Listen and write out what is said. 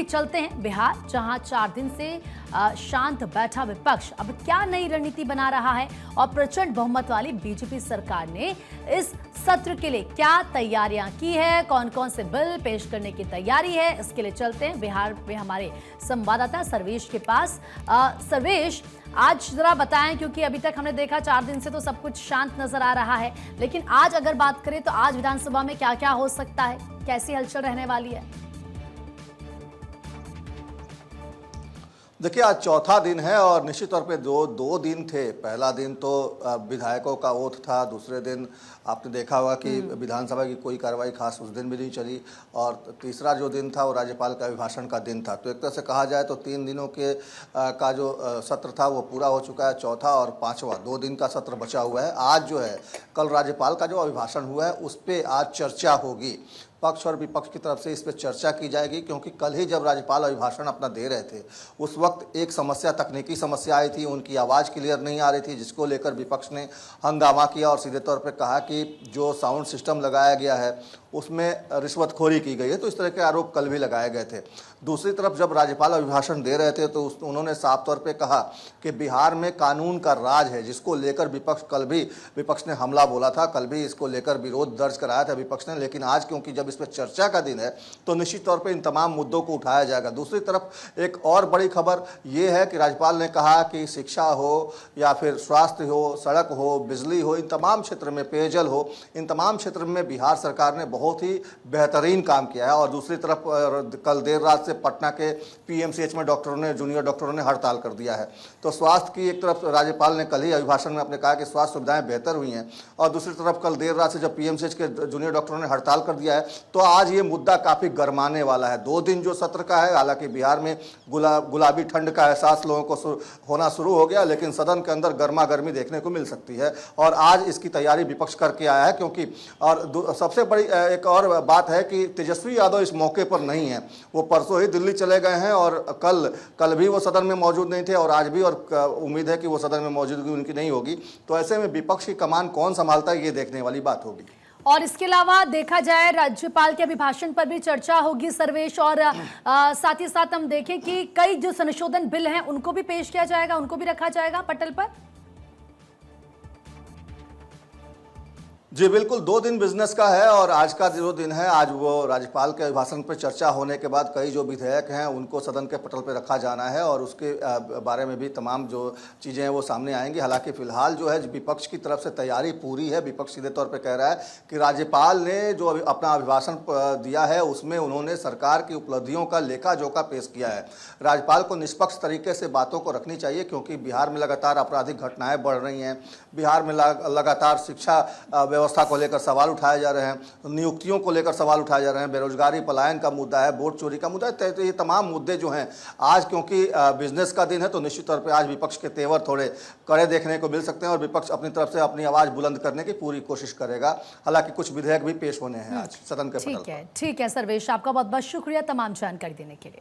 अभी चलते हैं बिहार, जहां 4 दिन से शांत बैठा विपक्ष अब क्या नई रणनीति बना रहा है और प्रचंड बहुमत वाली बीजेपी सरकार ने इस सत्र के लिए क्या तैयारियां की है, कौन कौन से बिल पेश करने की तैयारी है, इसके लिए चलते हैं बिहार में हमारे संवाददाता सर्वेश के पास। सर्वेश, आज जरा बताएं, क्योंकि अभी तक हमने देखा 4 दिन से तो सब कुछ शांत नजर आ रहा है, लेकिन आज अगर बात करें तो आज विधानसभा में क्या क्या हो सकता है, कैसी हलचल रहने वाली है? देखिए, आज चौथा दिन है और निश्चित तौर पे दो दिन थे। पहला दिन तो विधायकों का ओथ था, दूसरे दिन आपने देखा होगा कि विधानसभा की कोई कार्रवाई खास उस दिन भी नहीं चली, और तीसरा जो दिन था वो राज्यपाल का अभिभाषण का दिन था। तो एक तरह से कहा जाए तो 3 दिनों के का जो सत्र था वो पूरा हो चुका है। चौथा और पांचवा 2 दिन का सत्र बचा हुआ है। आज जो है, कल राज्यपाल का जो अभिभाषण हुआ है उस पर आज चर्चा होगी। पक्ष और विपक्ष की तरफ से इस पर चर्चा की जाएगी, क्योंकि कल ही जब राज्यपाल अभिभाषण अपना दे रहे थे उस वक्त एक समस्या, तकनीकी समस्या आई थी, उनकी आवाज़ क्लियर नहीं आ रही थी, जिसको लेकर विपक्ष ने हंगामा किया और सीधे तौर पे कहा कि जो साउंड सिस्टम लगाया गया है उसमें रिश्वतखोरी की गई है। तो इस तरह के आरोप कल भी लगाए गए थे। दूसरी तरफ जब राज्यपाल अभिभाषण दे रहे थे तो उन्होंने साफ तौर पे कहा कि बिहार में कानून का राज है, जिसको लेकर विपक्ष ने हमला बोला था, कल भी इसको लेकर विरोध दर्ज कराया था विपक्ष ने। लेकिन आज क्योंकि जब इस पर चर्चा का दिन है तो निश्चित तौर पे इन तमाम मुद्दों को उठाया जाएगा। दूसरी तरफ एक और बड़ी खबर ये है कि राज्यपाल ने कहा कि शिक्षा हो या फिर स्वास्थ्य हो, सड़क हो, बिजली हो, इन तमाम क्षेत्र में, पेयजल हो, इन तमाम क्षेत्र में बिहार सरकार ने बहुत ही बेहतरीन काम किया है। और दूसरी तरफ कल देर रात से पटना के पीएमसीएच में जूनियर डॉक्टरों ने हड़ताल कर दिया है। तो स्वास्थ्य की एक तरफ राज्यपाल ने कल ही अभिभाषण में अपने कहा कि स्वास्थ्य सुविधाएं बेहतर हुई हैं, और दूसरी तरफ कल देर रात से जब पीएमसीएच के जूनियर डॉक्टरों ने हड़ताल कर दिया है तो आज ये मुद्दा काफ़ी गरमाने वाला है। 2 दिन जो सत्र का है, हालांकि बिहार में गुलाबी ठंड का एहसास लोगों को होना शुरू हो गया, लेकिन सदन के अंदर गर्मा गर्मी देखने को मिल सकती है। और आज इसकी तैयारी विपक्ष करके आया है, क्योंकि और सबसे बड़ी एक और बात है कि तेजस्वी यादव इस मौके पर नहीं है। वो परसों ही दिल्ली चले गए हैं और कल भी वो सदन में मौजूद नहीं थे और आज भी, और उम्मीद है कि वो सदन में मौजूदगी उनकी नहीं होगी। तो ऐसे में विपक्ष की कमान कौन संभालता है, ये देखने वाली बात होगी। और इसके अलावा देखा जाए राज्यपाल के अभिभाषण पर भी चर्चा होगी सर्वेश, और साथ ही साथ हम देखें कि कई जो संशोधन बिल हैं उनको भी पेश किया जाएगा, उनको भी रखा जाएगा पटल पर। जी बिल्कुल, 2 दिन बिजनेस का है और आज का जो दिन है, आज वो राज्यपाल के अभिभाषण पर चर्चा होने के बाद कई जो विधेयक हैं उनको सदन के पटल पर रखा जाना है और उसके बारे में भी तमाम जो चीज़ें हैं वो सामने आएंगी। हालांकि फिलहाल जो है विपक्ष की तरफ से तैयारी पूरी है। विपक्ष सीधे तौर पर कह रहा है कि राज्यपाल ने जो अपना अभिभाषण दिया है उसमें उन्होंने सरकार की उपलब्धियों का लेखा जोखा पेश किया है। राज्यपाल को निष्पक्ष तरीके से बातों को रखनी चाहिए, क्योंकि बिहार में लगातार आपराधिक घटनाएँ बढ़ रही हैं, बिहार में लगातार शिक्षा व्यवस्था को लेकर सवाल उठाए जा रहे हैं, नियुक्तियों को लेकर सवाल उठाए जा रहे हैं, बेरोजगारी, पलायन का मुद्दा है, वोट चोरी का मुद्दा है। तो ये तमाम मुद्दे जो हैं आज, क्योंकि बिजनेस का दिन है तो निश्चित तौर पे आज विपक्ष के तेवर थोड़े कड़े देखने को मिल सकते हैं और विपक्ष अपनी तरफ से अपनी आवाज़ बुलंद करने की पूरी कोशिश करेगा। हालांकि कुछ विधेयक भी पेश होने हैं आज सदन के पटल पर। ठीक है सर्वेश, आपका बहुत बहुत शुक्रिया तमाम जानकारी देने के लिए।